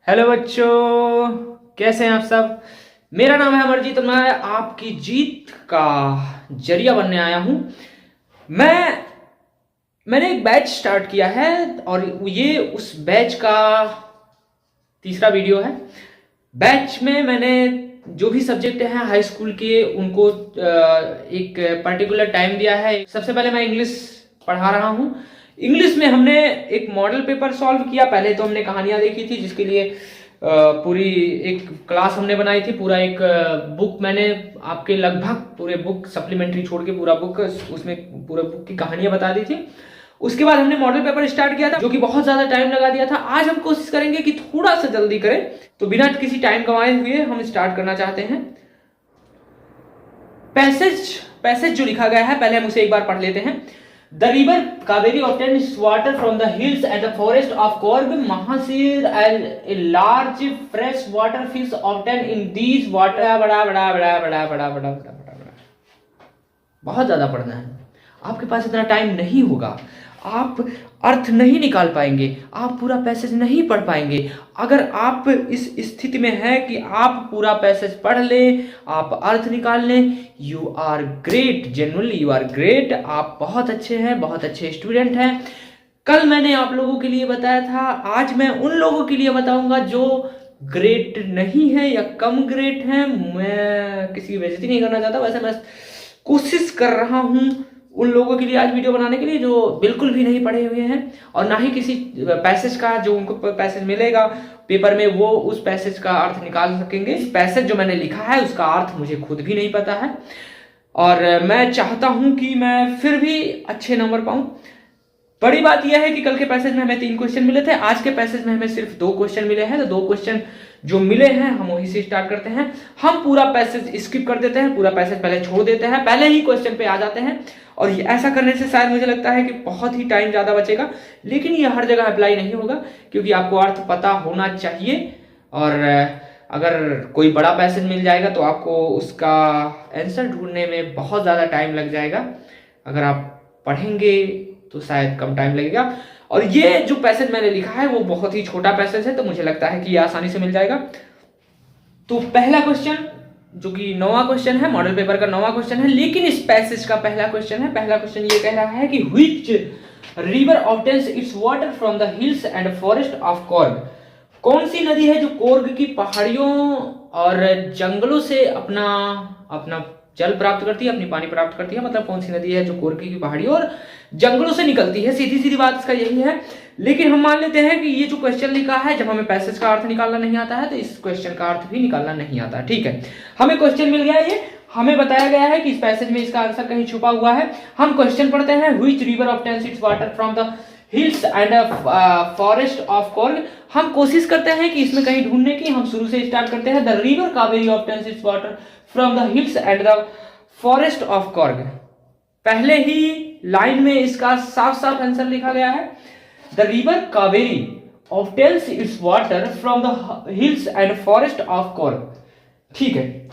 Hello बच्चों, कैसे हैं आप सब। मेरा नाम है अमरजीत और मैं आपकी जीत का जरिया बनने आया हूं। मैंने एक बैच स्टार्ट किया है और ये उस बैच का तीसरा वीडियो है। बैच में मैंने जो भी सब्जेक्ट हैं हाई स्कूल के उनको एक पर्टिकुलर टाइम दिया है। सबसे पहले मैं इंग्लिश पढ़ा रहा हूँ। इंग्लिश में हमने एक मॉडल पेपर सॉल्व किया। पहले तो हमने कहानियां देखी थी, जिसके लिए पूरी एक क्लास हमने बनाई थी। पूरा एक बुक मैंने आपके लगभग पूरे बुक सप्लीमेंट्री छोड़ के पूरा बुक उसमें पूरा बुक की कहानियां बता दी थी। उसके बाद हमने मॉडल पेपर स्टार्ट किया था, जो कि बहुत ज्यादा टाइम लगा दिया था। आज हम कोशिश करेंगे कि थोड़ा सा जल्दी करें। तो बिना किसी टाइम गंवाए हुए हम स्टार्ट करना चाहते हैं। पैसेज पैसेज जो लिखा गया है, पहले हम उसे एक बार पढ़ लेते हैं। The river Kaveri obtains water from the hills and the forest of Korg. Mahasir and a large fresh water fish obtain in these water. बड़ा बड़ा बड़ा बड़ा बड़ा बड़ा बड़ा बड़ा बड़ा बहुत ज्यादा पढ़ना है। आपके पास इतना टाइम नहीं होगा, आप अर्थ नहीं निकाल पाएंगे, आप पूरा पैसेज नहीं पढ़ पाएंगे। अगर आप इस स्थिति में हैं कि आप पूरा पैसेज पढ़ लें, आप अर्थ निकाल लें, you are great, genuinely you are great. आप बहुत अच्छे हैं, बहुत अच्छे स्टूडेंट हैं। कल मैंने आप लोगों के लिए बताया था, आज मैं उन लोगों के लिए बताऊंगा जो ग्रेट नहीं है या कम ग्रेट हैं। मैं किसी की बेइज्जती नहीं करना चाहता, वैसे मैं कोशिश कर रहा हूं उन लोगों के लिए आज वीडियो बनाने के लिए जो बिल्कुल भी नहीं पढ़े हुए हैं और ना ही किसी पैसेज का, जो उनको पैसेज मिलेगा पेपर में, वो उस पैसेज का अर्थ निकाल सकेंगे। इस पैसेज जो मैंने लिखा है उसका अर्थ मुझे खुद भी नहीं पता है और मैं चाहता हूं कि मैं फिर भी अच्छे नंबर पाऊं। बड़ी बात यह है कि कल के पैसेज में हमें 3 क्वेश्चन मिले थे, आज के पैसेज में हमें सिर्फ 2 क्वेश्चन मिले हैं। तो 2 क्वेश्चन जो मिले हैं हम वहीं से स्टार्ट करते हैं। हम पूरा पैसेज स्किप कर देते हैं, पूरा पैसेज पहले छोड़ देते हैं, पहले ही क्वेश्चन पे आ जाते हैं। और ऐसा करने से शायद मुझे लगता है कि बहुत ही टाइम ज्यादा बचेगा, लेकिन ये हर जगह अप्लाई नहीं होगा क्योंकि आपको अर्थ पता होना चाहिए। और अगर कोई बड़ा पैसेज मिल जाएगा तो आपको उसका आंसर ढूंढने में बहुत ज्यादा टाइम लग जाएगा। अगर आप पढ़ेंगे तो शायद कम टाइम लगेगा। और ये जो पैसेज मैंने लिखा है वो बहुत ही छोटा पैसेज है, तो मुझे लगता है कि ये आसानी से मिल जाएगा। तो पहला क्वेश्चन, जो कि 9वां क्वेश्चन है, मॉडल पेपर का 9वां क्वेश्चन है, लेकिन इस पैसेज का पहला क्वेश्चन है। पहला क्वेश्चन ये कह रहा है कि which river obtains its water from the hills and forest of Korg. कौन सी नदी है जो कोर्ग की पहाड़ियों और जंगलों से अपना अपना जल प्राप्त करती है, अपनी पानी प्राप्त करती है। मतलब कौन सी नदी है जो कोर्ग की पहाड़ियों और जंगलों से निकलती है। सीधी सीधी बात इसका यही है। लेकिन हम मान लेते हैं कि ये जो क्वेश्चन लिखा है, जब हमें पैसेज का अर्थ निकालना नहीं आता है तो इस क्वेश्चन का अर्थ भी निकालना नहीं आता। ठीक है, हमें क्वेश्चन मिल गया। ये हमें बताया गया है कि इस पैसेज में इसका आंसर कहीं छुपा हुआ है। हम क्वेश्चन पढ़ते हैं। Which river obtains its water from the hills and forest of Korg. हम कोशिश करते हैं कि इसमें कहीं ढूंढने की। हम शुरू से स्टार्ट करते हैं। The river Kaveri obtains its water from the hills and the forest of Korg. पहले ही लाइन में इसका साफ साफ आंसर लिखा गया है। The river Kaveri obtains its water from the hills and forest of Korg. ठीक है,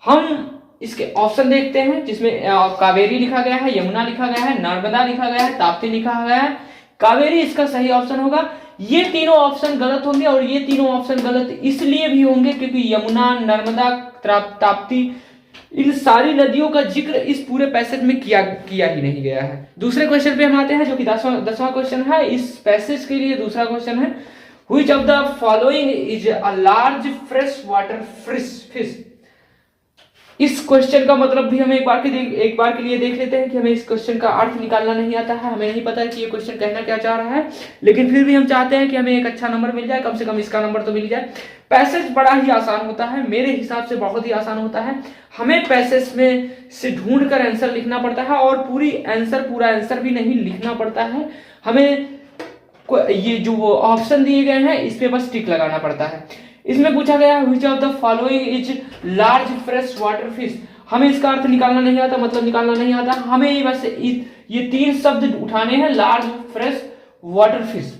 हम इसके ऑप्शन देखते हैं जिसमें कावेरी लिखा गया है, यमुना लिखा गया है, नर्मदा लिखा गया है, ताप्ती लिखा गया है। कावेरी इसका सही ऑप्शन होगा। ये तीनों ऑप्शन गलत होंगे और ये तीनों ऑप्शन गलत इसलिए भी होंगे क्योंकि यमुना, नर्मदा, ताप्ती, इन सारी नदियों का जिक्र इस पूरे पैसेज में किया ही नहीं गया है। दूसरे क्वेश्चन पे हम आते हैं, जो कि 10वां क्वेश्चन है। इस पैसेज के लिए दूसरा क्वेश्चन है, which of the following is a large fresh water fish. इस क्वेश्चन का मतलब भी हम एक बार के लिए देख लेते हैं कि हमें इस क्वेश्चन का अर्थ निकालना नहीं आता है। हमें नहीं पता है कि ये क्वेश्चन कहना क्या चाह रहा है, लेकिन फिर भी हम चाहते हैं कि हमें एक अच्छा नंबर मिल जाए, कम से कम इसका नंबर तो मिल जाए। पैसेज बड़ा ही आसान होता है, मेरे हिसाब से बहुत ही आसान होता है। हमें पैसेज में से ढूंढ कर आंसर लिखना पड़ता है और पूरा आंसर भी नहीं लिखना पड़ता है। हमें ये जो ऑप्शन दिए गए हैं इस पे बस टिक लगाना पड़ता है। इसमें पूछा गया which of the following is large fresh water fish. हमें इसका अर्थ निकालना नहीं आता, मतलब निकालना नहीं आता। हमें बस ये 3 शब्द उठाने हैं, लार्ज फ्रेश वाटर फिश।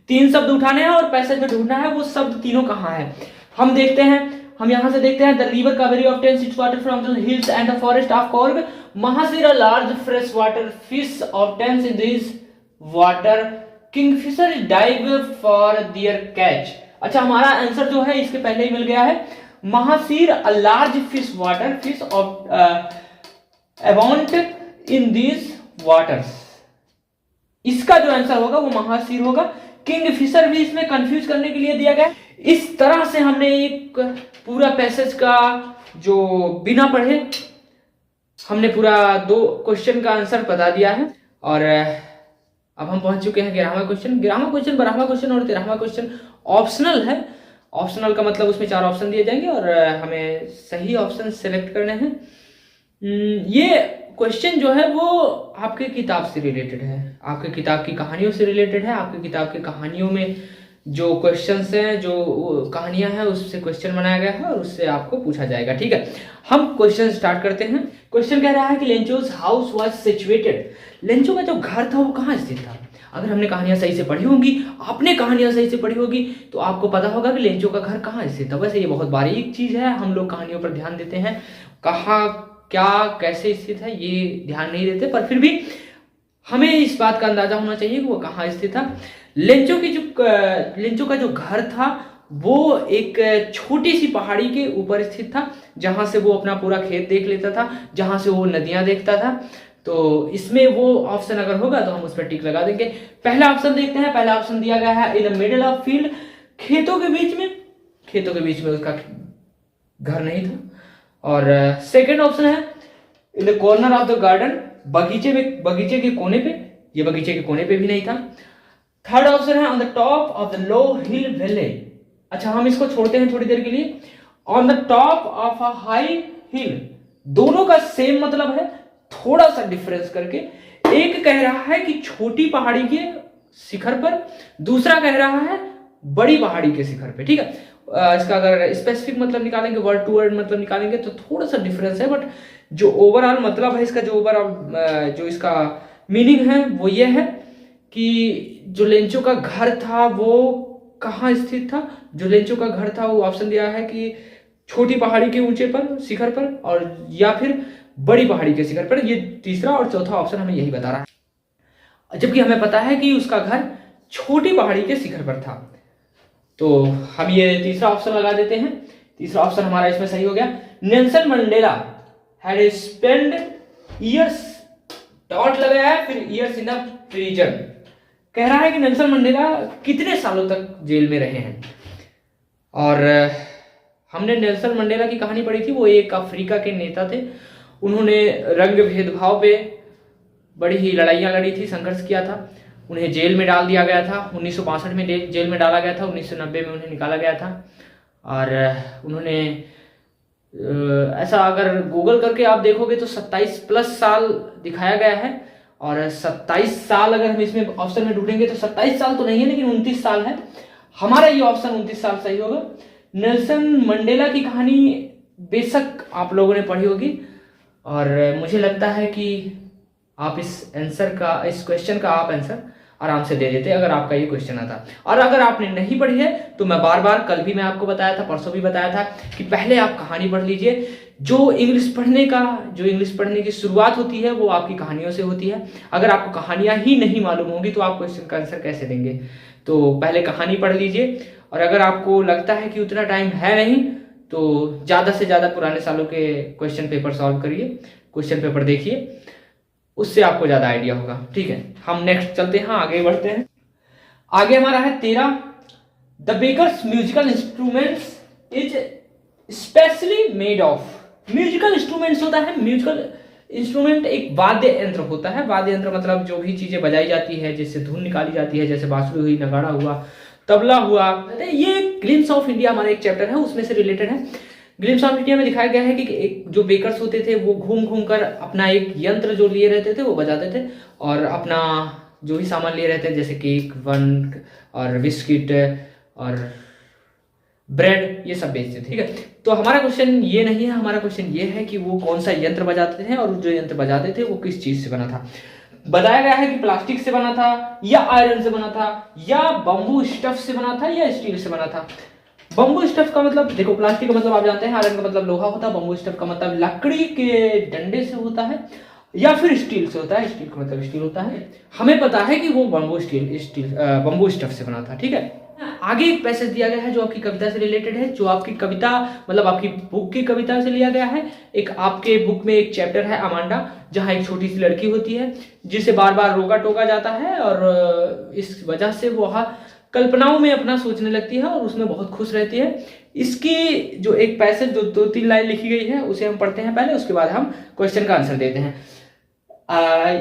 3 शब्द उठाने हैं और पैसेज में ढूंढना है वो शब्द तीनों कहाँ है। हम देखते हैं, हम यहां से देखते हैं। The river Kaveri obtains its water from the hills and the forest of Coorg. Mahseer a large fresh water fish obtains in this water. Kingfisher dive for their catch. अच्छा, हमारा आंसर जो है इसके पहले ही मिल गया है। Mahseer a large fish water fish of abound in these waters. इसका जो आंसर होगा वो महासीर होगा। किंग फिशर भी इसमें कंफ्यूज करने के लिए दिया गया। इस तरह से हमने एक पूरा पैसेज का जो बिना पढ़े हमने पूरा 2 क्वेश्चन का आंसर बता दिया है। और अब हम पहुंच चुके हैं 11वां क्वेश्चन। 11वां क्वेश्चन, 12वां क्वेश्चन और 13वां क्वेश्चन ऑप्शनल है। ऑप्शनल का मतलब उसमें 4 ऑप्शन दिए जाएंगे और हमें सही ऑप्शन सेलेक्ट करने हैं। ये क्वेश्चन जो है वो आपके किताब से रिलेटेड है, आपके किताब की कहानियों से रिलेटेड है। आपके किताब की कहानियों में जो क्वेश्चंस हैं, जो कहानियां हैं, उससे क्वेश्चन बनाया गया है और उससे आपको पूछा जाएगा। ठीक है, हम क्वेश्चन स्टार्ट करते हैं। क्वेश्चन कह रहा है कि Lencho's house was situated. Lencho का जो घर था वो कहाँ स्थित था। अगर हमने कहानियां सही से पढ़ी होंगी, आपने कहानियां सही से पढ़ी होगी, तो आपको पता होगा कि लेंचो का घर कहाँ स्थित था। वैसे ये बहुत बारीक चीज है, हम लोग कहानियों पर ध्यान देते हैं, कहाँ क्या कैसे स्थित है ये ध्यान नहीं देते, पर फिर भी हमें इस बात का अंदाजा होना चाहिए कि वो कहाँ स्थित था। लेंचो का जो घर था वो एक छोटी सी पहाड़ी के ऊपर स्थित था, जहां से वो अपना पूरा खेत देख लेता था, जहां से वो नदियां देखता था। तो इसमें वो ऑप्शन अगर होगा तो हम उस पर टिक लगा देंगे। पहला ऑप्शन देखते हैं। पहला ऑप्शन दिया गया है in the middle of field, खेतों के बीच में उसका घर नहीं था। और सेकेंड ऑप्शन है in the corner of the garden, बगीचे के कोने पे, ये बगीचे के कोने पे भी नहीं था। थर्ड ऑप्शन है on the top of the low hill valley. अच्छा, हम इसको छोड़ते हैं थोड़ी देर के लिए। On the top of a high heel, दोनों का सेम मतलब है, थोड़ा सा डिफरेंस करके। एक कह रहा है कि छोटी पहाड़ी के शिखर पर, दूसरा कह रहा है बड़ी पहाड़ी के शिखर पे। ठीक है, इसका अगर स्पेसिफिक मतलब निकालेंगे, वर्ड टू वर्ड मतलब निकालेंगे तो थोड़ा सा डिफरेंस है, बट जो ओवरऑल मतलब है इसका, जो ओवरऑल जो इसका मीनिंग है वो ये है कि जो लेंचो का घर था वो कहाँ स्थित था। जो लेंचो का घर था वो ऑप्शन दिया है कि छोटी पहाड़ी के ऊंचे पर, शिखर पर, और या फिर बड़ी पहाड़ी के शिखर पर। ये तीसरा और चौथा ऑप्शन हमें यही बता रहा है, जबकि हमें पता है कि उसका घर छोटी पहाड़ी के शिखर पर था। तो हम ये तीसरा ऑप्शन लगा देते हैं। तीसरा ऑप्शन हमारा इसमें सही हो गया। Nelson Mandela had spend years, dot लगाया है, फिर ईयर्स इन द प्रिजन। कह रहा है कि नेल्सन मंडेला कितने सालों तक जेल में रहे हैं। और हमने नेल्सन मंडेला की कहानी पढ़ी थी। वो एक अफ्रीका के नेता थे। उन्होंने रंग भेदभाव पे बड़ी ही लड़ाइयाँ लड़ी थी, संघर्ष किया था। उन्हें जेल में डाल दिया गया था। 1962 में जेल में डाला गया था, 1990 में उन्हें निकाला गया था। और उन्होंने ऐसा अगर गूगल करके आप देखोगे तो 27+ साल दिखाया गया है। और 27 साल अगर हम इसमें ऑप्शन में ढूंढेंगे तो 27 साल तो नहीं है, लेकिन 29 साल है। हमारा ये ऑप्शन 29 साल सही होगा। नेल्सन मंडेला की कहानी बेशक आप लोगों ने पढ़ी होगी, और मुझे लगता है कि आप इस क्वेश्चन का आप आंसर आराम से दे देते अगर आपका ये क्वेश्चन आता। और अगर आपने नहीं पढ़ी है तो मैं बार बार, कल भी मैं आपको बताया था, परसों भी बताया था कि पहले आप कहानी पढ़ लीजिए। जो इंग्लिश पढ़ने की शुरुआत होती है वो आपकी कहानियों से होती है। अगर आपको कहानियां ही नहीं मालूम होगी तो आप क्वेश्चन का आंसर कैसे देंगे। तो पहले कहानी पढ़ लीजिए, और अगर आपको लगता है कि उतना टाइम है नहीं तो ज़्यादा से ज़्यादा पुराने सालों के क्वेश्चन पेपर सॉल्व करिए, क्वेश्चन पेपर देखिए, उससे आपको ज़्यादा आइडिया होगा। ठीक है, हम नेक्स्ट चलते हैं, आगे बढ़ते हैं। आगे हमारा है 13। The bakers musical instruments is specially made of. Musical instruments होता है, म्यूजिकल इंस्ट्रूमेंट एक वाद्य यंत्र होता है। वाद्य यंत्र मतलब जो भी चीजें बजाई जाती है, जिससे धुन निकाली जाती है, जैसे बांसुरी हुई, नगाड़ा हुआ, तबला हुआ। ये ग्लिम्स ऑफ इंडिया हमारा एक चैप्टर है, उसमें से रिलेटेड है। ग्लिम्स ऑफ इंडिया में दिखाया गया है कि एक जो बेकर्स होते थे वो घूम घूम कर अपना एक यंत्र जो लिए रहते थे वो बजाते थे, और अपना जो भी सामान लिए रहते थे जैसे केक, वन और बिस्किट और ब्रेड, ये सब बेचते थे। ठीक है, तो हमारा क्वेश्चन ये नहीं है, हमारा क्वेश्चन ये है कि वो कौन सा यंत्र बजाते थे, और जो यंत्र बजाते थे वो किस चीज से बना था। बताया गया है कि प्लास्टिक से बना था, या आयरन से बना था, या बम्बू स्टफ से बना था, या स्टील से बना था। बम्बू स्टफ का मतलब देखो, प्लास्टिक का मतलब आप जानते हैं, आयरन का मतलब लोहा होता है, बम्बू स्टफ का मतलब लकड़ी के डंडे से होता है, या फिर स्टील से होता है। स्टील का मतलब स्टील होता है। हमें पता है कि वो बम्बू स्टफ से बना था। ठीक है, आगे एक पैसेज दिया गया है जो आपकी कविता से रिलेटेड है, जो आपकी कविता मतलब आपकी बुक की कविता से लिया गया है। एक आपके बुक में एक चैप्टर है अमांडा, जहाँ एक छोटी सी लड़की होती है जिसे बार बार रोका टोका जाता है और इस वजह से वो कल्पनाओं में अपना सोचने लगती है और उसमें बहुत खुश रहती है। इसकी जो एक पैसेज जो 2-3 लाइन लिखी गई है उसे हम पढ़ते हैं पहले, उसके बाद हम क्वेश्चन का आंसर देते हैं।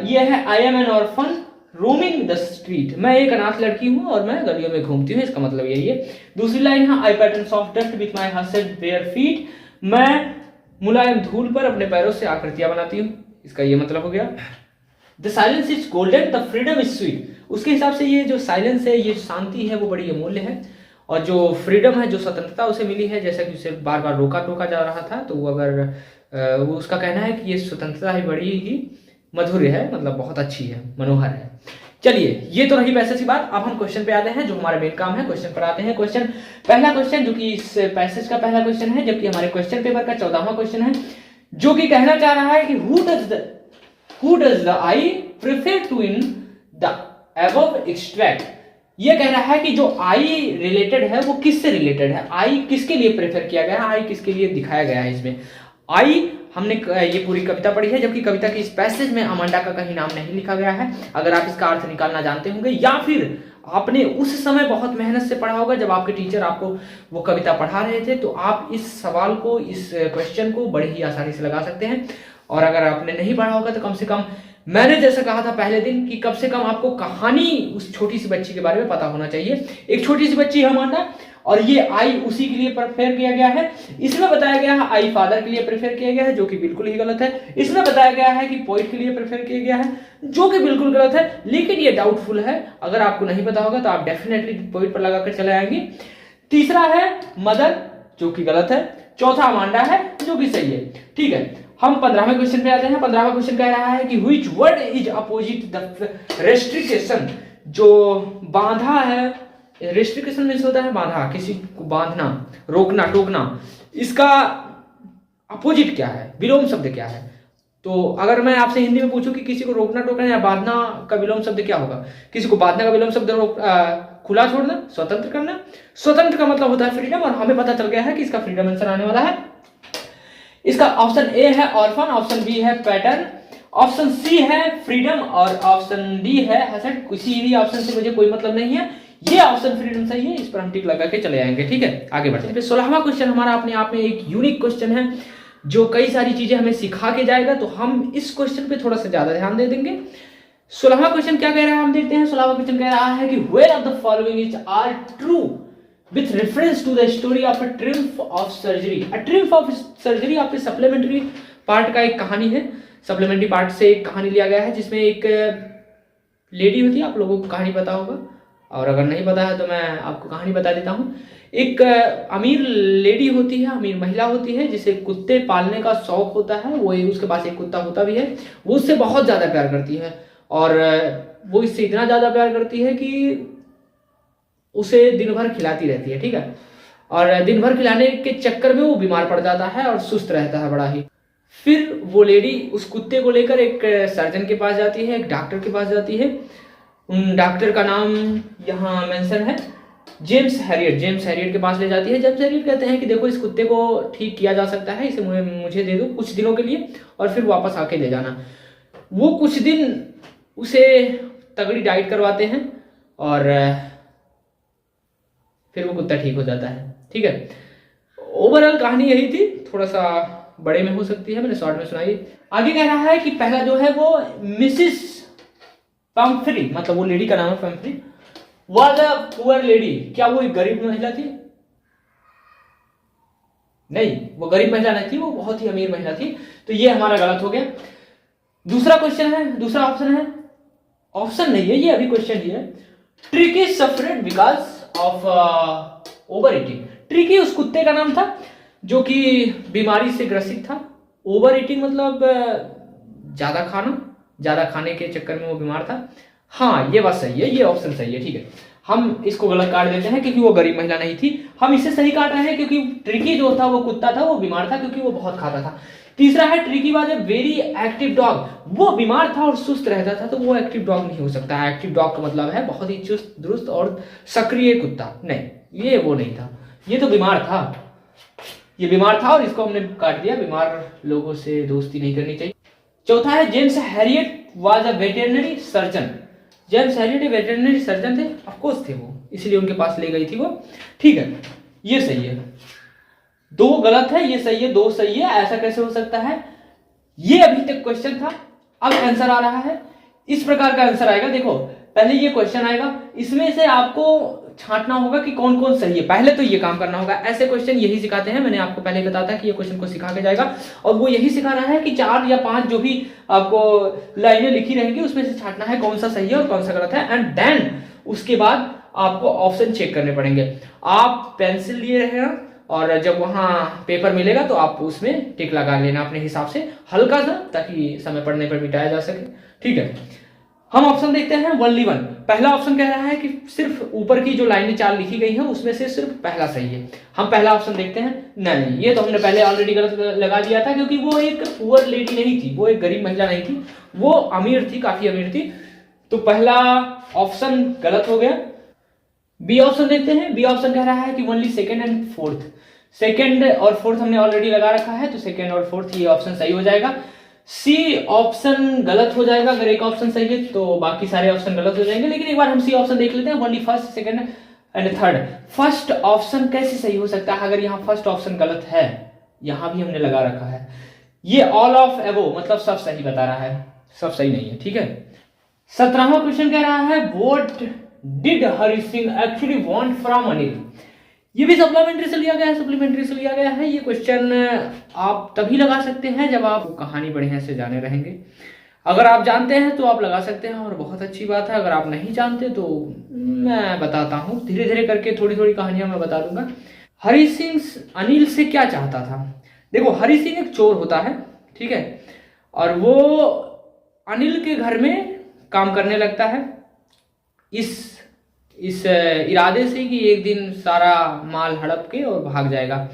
ये है I am N orphan roaming the street, मैं एक अनाथ लड़की हूँ और मैं गलियों में घूमती हूँ, इसका मतलब यही है। दूसरी लाइन है I pattern soft dust with my hushed bare feet, मैं मुलायम धूल पर अपने पैरों से आकृतियां बनाती हूँ, इसका ये मतलब हो गया। The silence is golden the freedom is sweet, उसके हिसाब से ये जो साइलेंस है, ये शांति है, वो बड़ी अमूल्य है। और जो फ्रीडम है, जो स्वतंत्रता उसे मिली है, जैसा कि उसे बार बार रोका टोका जा रहा था, तो वो अगर वो उसका कहना है कि ये स्वतंत्रता ही बड़ी ही मधुर है, मतलब बहुत अच्छी है, मनोहर है। चलिए, ये तो रही पैसेज की बात। अब हम क्वेश्चन पे आते हैं, जो हमारा मेन काम है। क्वेश्चन पर आते हैं। पहला क्वेश्चन जो कि इस पैसेज का पहला क्वेश्चन है, जबकि हमारे क्वेश्चन पेपर का 14वां क्वेश्चन है, जो कि कहना चाह रहा है कि who does the I prefer to in the above extract. ये कह रहा है कि जो आई रिलेटेड है वो किससे रिलेटेड है, आई किसके लिए प्रेफर किया गया है, आई किसके लिए दिखाया गया है इसमें। आई हमने ये पूरी कविता पढ़ी है, जबकि कविता के इस पैसेज में अमांडा का कहीं नाम नहीं लिखा गया है। अगर आप इसका अर्थ निकालना जानते होंगे या फिर आपने उस समय बहुत मेहनत से पढ़ा होगा जब आपके टीचर आपको वो कविता पढ़ा रहे थे, तो आप इस सवाल को, इस क्वेश्चन को बड़े ही आसानी से लगा सकते हैं। और अगर आपने नहीं पढ़ा होगा तो कम से कम मैंने जैसा कहा था पहले दिन कि कम से कम आपको कहानी उस छोटी सी बच्ची के बारे में पता होना चाहिए। एक छोटी सी बच्ची है अमांडा, और ये आई उसी के लिए प्रेफर किया गया है। इसमें बताया गया है आई फादर के लिए प्रेफर किया गया है, जो कि बिल्कुल ही गलत है। इसमें बताया गया है कि पोइट के लिए प्रेफर किया गया है, जो कि बिल्कुल गलत है, लेकिन ये डाउटफुल है। अगर आपको नहीं पता होगा तो आप डेफिनेटली पोइट पर लगाकर चले आएंगे। तीसरा है मदर, जो कि गलत है। चौथा अमांडा है, जो कि सही है। ठीक है, हम 15वें क्वेश्चन पे आते हैं। 15वां क्वेश्चन कह रहा है कि which word is opposite the restriction, जो बांधा है। रेस्ट्रिक्शन मींस होता है बांधा, किसी को बांधना, रोकना, टोकना। इसका अपोजिट क्या है, विलोम शब्द क्या है? तो अगर मैं आपसे हिंदी में पूछूं कि किसी को रोकना, टोकना या बांधना का विलोम शब्द क्या होगा? किसी को बांधने का विलोम शब्द खुला छोड़ना, स्वतंत्र करना। स्वतंत्र का मतलब होता है फ्रीडम, और हमें पता चल गया है कि इसका फ्रीडम आंसर आने वाला है। इसका ऑप्शन ए है ऑर्फन, ऑप्शन बी है पैटर्न, ऑप्शन सी है फ्रीडम और ऑप्शन डी है हसड। किसी भी ऑप्शन से मुझे कोई मतलब नहीं है, ये ऑप्शन फ्रीडम सही है, इस पर हम टिक लगा के चले आएंगे। ठीक है, आगे बढ़ते हैं। 16वां क्वेश्चन हमारा अपने आप में एक यूनिक क्वेश्चन है, जो कई सारी चीजें हमें सिखा के जाएगा, तो हम इस क्वेश्चन पे थोड़ा सा ज्यादा ध्यान दे देंगे। 16वां क्वेश्चन क्या कह रहा है हम देखते हैं। 16वां क्वेश्चन कह रहा है कि where of the following is are true with reference to the story of a triumph of surgery। a triumph of surgery आपके सप्लीमेंट्री पार्ट का एक कहानी है। सप्लीमेंट्री पार्ट से एक कहानी लिया गया है, जिसमें एक लेडी होती है, आप लोगों को कहानी पता होगा, और अगर नहीं पता है तो मैं आपको कहानी बता देता हूँ। एक अमीर लेडी होती है, अमीर महिला होती है, जिसे कुत्ते पालने का शौक होता है। वो उसके पास एक कुत्ता होता भी है, वो उससे बहुत ज़्यादा प्यार करती है, और वो इससे इतना ज़्यादा प्यार करती है कि उसे दिन भर खिलाती रहती है। ठीक है, और दिन भर खिलाने के चक्कर में वो बीमार पड़ जाता है और सुस्त रहता है बड़ा ही। फिर वो लेडी उस कुत्ते को लेकर एक सर्जन के पास जाती है, एक डॉक्टर के पास जाती है। उन डॉक्टर का नाम यहाँ मेंशन है, जेम्स हैरियट। जेम्स हैरियट के पास ले जाती है। जेम्स हैरियट कहते हैं कि देखो, इस कुत्ते को ठीक किया जा सकता है, इसे मुझे दे दो कुछ दिनों के लिए, और फिर वापस आके ले जाना। वो कुछ दिन उसे तगड़ी डाइट करवाते हैं, और फिर वो कुत्ता ठीक हो जाता है। ठीक है, ओवरऑल कहानी यही थी, थोड़ा सा बड़े में हो सकती है, मैंने शॉर्ट में सुनाई। आगे कह रहा है कि पहला जो है वो मिसिस पम्फ्री, मतलब वो लेडी का नाम है Pomfrey, was a poor lady. क्या वो एक गरीब महिला थी? नहीं, वो गरीब महिला नहीं थी, वो बहुत ही अमीर महिला थी। तो ये हमारा गलत हो गया। दूसरा क्वेश्चन है, दूसरा ऑप्शन है, ऑप्शन नहीं है ये, अभी क्वेश्चन ही है। Tricky suffered because of over eating. Tricky उस कुत्ते का नाम था जो कि बीमारी से ग्रसित था। ओवर ईटिंग मतलब ज्यादा खाना, ज्यादा खाने के चक्कर में वो बीमार था। हाँ, ये बात सही है, ये ऑप्शन सही है। ठीक है, हम इसको गलत काट देते हैं क्योंकि वो गरीब महिला नहीं थी। हम इसे सही काट रहे हैं क्योंकि ट्रिकी जो था वो कुत्ता था, वो बीमार था क्योंकि वो बहुत खाता था। तीसरा है tricky was a very active dog, वो बीमार था और सुस्त रहता था, तो वो एक्टिव डॉग नहीं हो सकता है। एक्टिव डॉग का मतलब है बहुत ही चुस्त दुरुस्त और सक्रिय कुत्ता, नहीं ये वो नहीं था, ये तो बीमार था, ये बीमार था और इसको हमने काट दिया, बीमार लोगों से दोस्ती नहीं करनी चाहिए। चौथा है James Harriet was a veterinary surgeon, James Harriet veterinary surgeon थे, ऑफकोर्स थे वो, इसलिए उनके पास ले गई थी वो। ठीक है, ये सही है, दो गलत है, ये सही है, दो सही है, ऐसा कैसे हो सकता है? ये अभी तक क्वेश्चन था, अब आंसर आ रहा है, इस प्रकार का आंसर आएगा। देखो पहले ये क्वेश्चन आएगा, इसमें से आपको छांटना होगा कि कौन कौन सही है, पहले तो ये काम करना होगा। ऐसे क्वेश्चन यही सिखाते हैं, मैंने आपको पहले बताया था कि ये क्वेश्चन को सिखा के जाएगा, और वो यही सिखा रहा है कि 4 या 5 जो भी आपको लाइनें लिखी रहेंगी उसमें से छांटना है कौन सा सही है और कौन सा गलत है, एंड देन उसके बाद आपको ऑप्शन चेक करने पड़ेंगे। आप पेंसिल लिए रहे हैं और जब वहां पेपर मिलेगा तो आप उसमें टिक लगा लेना अपने हिसाब से हल्का सा, ताकि समय पड़ने पर मिटाया जा सके। ठीक है, हम ऑप्शन देखते हैं ओनली वन। पहला ऑप्शन कह रहा है कि सिर्फ ऊपर की जो लाइनें 4 लिखी गई हैं उसमें से सिर्फ पहला सही है। हम पहला ऑप्शन देखते हैं, नहीं ये तो हमने पहले ऑलरेडी गलत लगा दिया था, क्योंकि वो एक पुअर लेडी नहीं थी, वो एक गरीब महिला नहीं थी, वो अमीर थी, काफी अमीर थी, तो पहला ऑप्शन गलत हो गया। बी ऑप्शन देखते हैं, बी ऑप्शन कह रहा है कि only second and fourth, second और फोर्थ हमने ऑलरेडी लगा रखा है, तो सेकंड और फोर्थ ये ऑप्शन सही हो जाएगा। सी ऑप्शन गलत हो जाएगा, अगर एक ऑप्शन सही है तो बाकी सारे ऑप्शन गलत हो जाएंगे, लेकिन एक बार हम सी ऑप्शन देख लेते हैं, only first second and third. First option कैसे सही हो सकता है अगर यहाँ फर्स्ट ऑप्शन गलत है, यहां भी हमने लगा रखा है, ये ऑल ऑफ एबो मतलब सब सही बता रहा है, सब सही नहीं है। ठीक है, 17वां क्वेश्चन कह रहा है what did Hari Singh actually want from Anil, ये भी सप्लीमेंट्री से लिया गया है, सप्लीमेंट्री से लिया गया है। ये क्वेश्चन आप तभी लगा सकते हैं जब आप कहानी बढ़िया से जाने रहेंगे, अगर आप जानते हैं तो आप लगा सकते हैं और बहुत अच्छी बात है, अगर आप नहीं जानते तो मैं बताता हूँ, धीरे धीरे करके थोड़ी थोड़ी कहानियां मैं बता दूंगा। हरि सिंह अनिल से क्या चाहता था? देखो हरि सिंह एक चोर होता है, ठीक है, और वो अनिल के घर में काम करने लगता है इस इरादे से कि एक दिन सारा माल हड़प के और भाग जाएगा।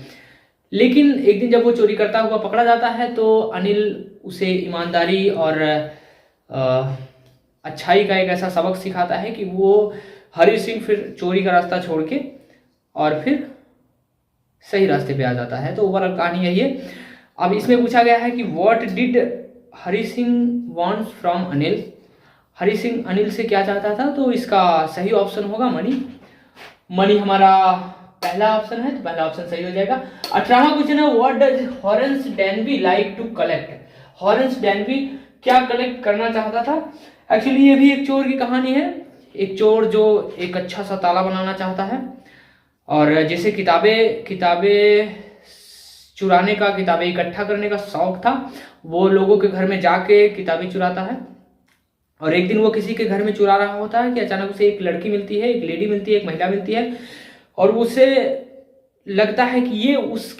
लेकिन एक दिन जब वो चोरी करता हुआ पकड़ा जाता है तो अनिल उसे ईमानदारी और अच्छाई का एक ऐसा सबक सिखाता है कि वो हरि सिंह फिर चोरी का रास्ता छोड़ के और फिर सही रास्ते पे आ जाता है। तो ओवरऑल कहानी यही है। अब इसमें पूछा गया है कि what did Hari Singh wants from Anil, Hari Singh Anil से क्या चाहता था, तो इसका सही ऑप्शन होगा मनी। मनी हमारा पहला ऑप्शन है, तो पहला ऑप्शन सही हो जाएगा। 18वां क्वेश्चन है what does Horace Danby like to collect, Horace Danby क्या कलेक्ट करना चाहता था? एक्चुअली ये भी एक चोर की कहानी है, एक चोर जो एक अच्छा सा ताला बनाना चाहता है और जैसे किताबें चुराने का, किताबें इकट्ठा करने का शौक था, वो लोगों के घर में जाके किताबें चुराता है। और एक दिन वो किसी के घर में चुरा रहा होता है कि अचानक उसे एक लड़की मिलती है, एक लेडी मिलती है, एक महिला मिलती है, और उसे लगता है कि ये उस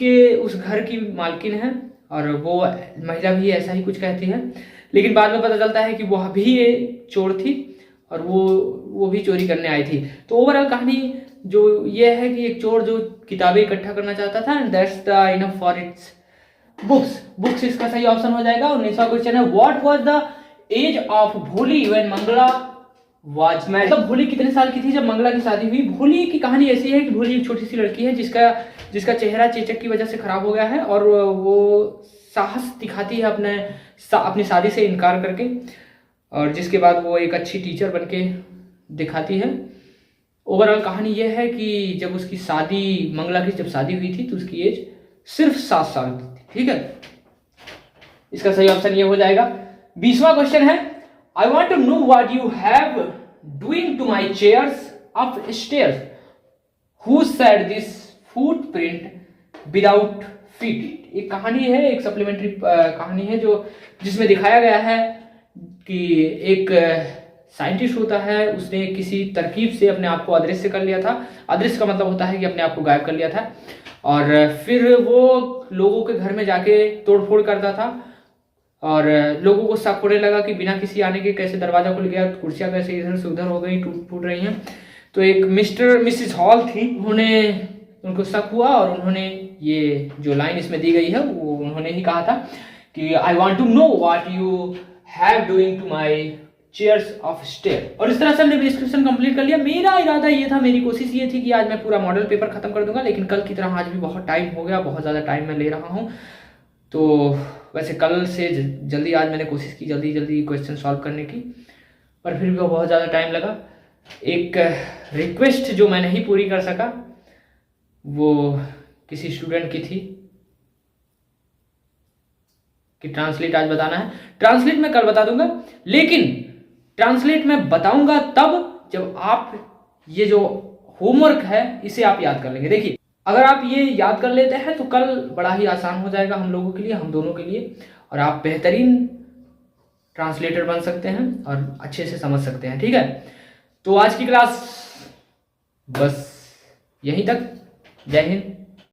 घर की मालकिन है, और वो महिला भी ऐसा ही कुछ कहती है। लेकिन बाद में पता चलता है कि वह भी ये चोर थी और वो भी चोरी करने आई थी। तो ओवरऑल कहानी जो ये है कि एक चोर जो किताबें इकट्ठा करना चाहता था, and that's the enough for its books इसका सही ऑप्शन हो जाएगा। 19वां क्वेश्चन है what was the age of Bholi when Mangala was married, मतलब भोली कितने साल की थी जब मंगला की शादी हुई? भोली की कहानी ऐसी है कि भोली एक छोटी सी लड़की है जिसका चेहरा चेचक की वजह से खराब हो गया है, और वो साहस दिखाती है अपनी शादी से इनकार करके, और जिसके बाद वो एक अच्छी टीचर बनके दिखाती है। ओवरऑल कहानी यह है कि जब उसकी शादी, मंगला की जब शादी हुई थी तो उसकी एज सिर्फ 7 साल की थी। ठीक है, इसका सही ऑप्शन ये हो जाएगा। 20वां क्वेश्चन है I want to know what you have doing to my chairs upstairs, who said this footprint without feet. एक कहानी है, एक सप्लीमेंट्री कहानी है जिसमें दिखाया गया है कि एक साइंटिस्ट होता है, उसने किसी तरकीब से अपने आप को अदृश्य कर लिया था। अदृश्य का मतलब होता है कि अपने आप को गायब कर लिया था, और फिर वो लोगों के घर में जाके तोड़फोड़ करता था, और लोगों को शक होने लगा कि बिना किसी आने के कैसे दरवाजा खुल गया, कुर्सियां कैसे इधर से उधर हो गई, टूट फूट रही हैं। तो एक मिसिस हॉल थी, उनको शक हुआ और उन्होंने ये जो लाइन इसमें दी गई है वो उन्होंने ही कहा था कि I want to know what you have doing to my chairs of stair. और इस तरह से हमने डिस्क्रिप्शन कंप्लीट कर लिया। मेरा इरादा ये था, मेरी कोशिश ये थी कि आज मैं पूरा मॉडल पेपर खत्म कर दूंगा, लेकिन कल की तरह आज भी बहुत टाइम हो गया, बहुत ज़्यादा टाइम मैं ले रहा हूँ। तो वैसे कल से जल्दी आज मैंने कोशिश की जल्दी जल्दी क्वेश्चन सॉल्व करने की, पर फिर भी बहुत ज़्यादा टाइम लगा। एक रिक्वेस्ट जो मैं नहीं पूरी कर सका वो किसी स्टूडेंट की थी कि ट्रांसलेट आज बताना है। ट्रांसलेट मैं कल बता दूंगा, लेकिन ट्रांसलेट मैं बताऊंगा तब जब आप ये जो होमवर्क है इसे आप याद कर लेंगे। देखिए, अगर आप ये याद कर लेते हैं तो कल बड़ा ही आसान हो जाएगा हम लोगों के लिए, हम दोनों के लिए, और आप बेहतरीन ट्रांसलेटर बन सकते हैं और अच्छे से समझ सकते हैं। ठीक है, तो आज की क्लास बस यहीं तक। जय हिंद।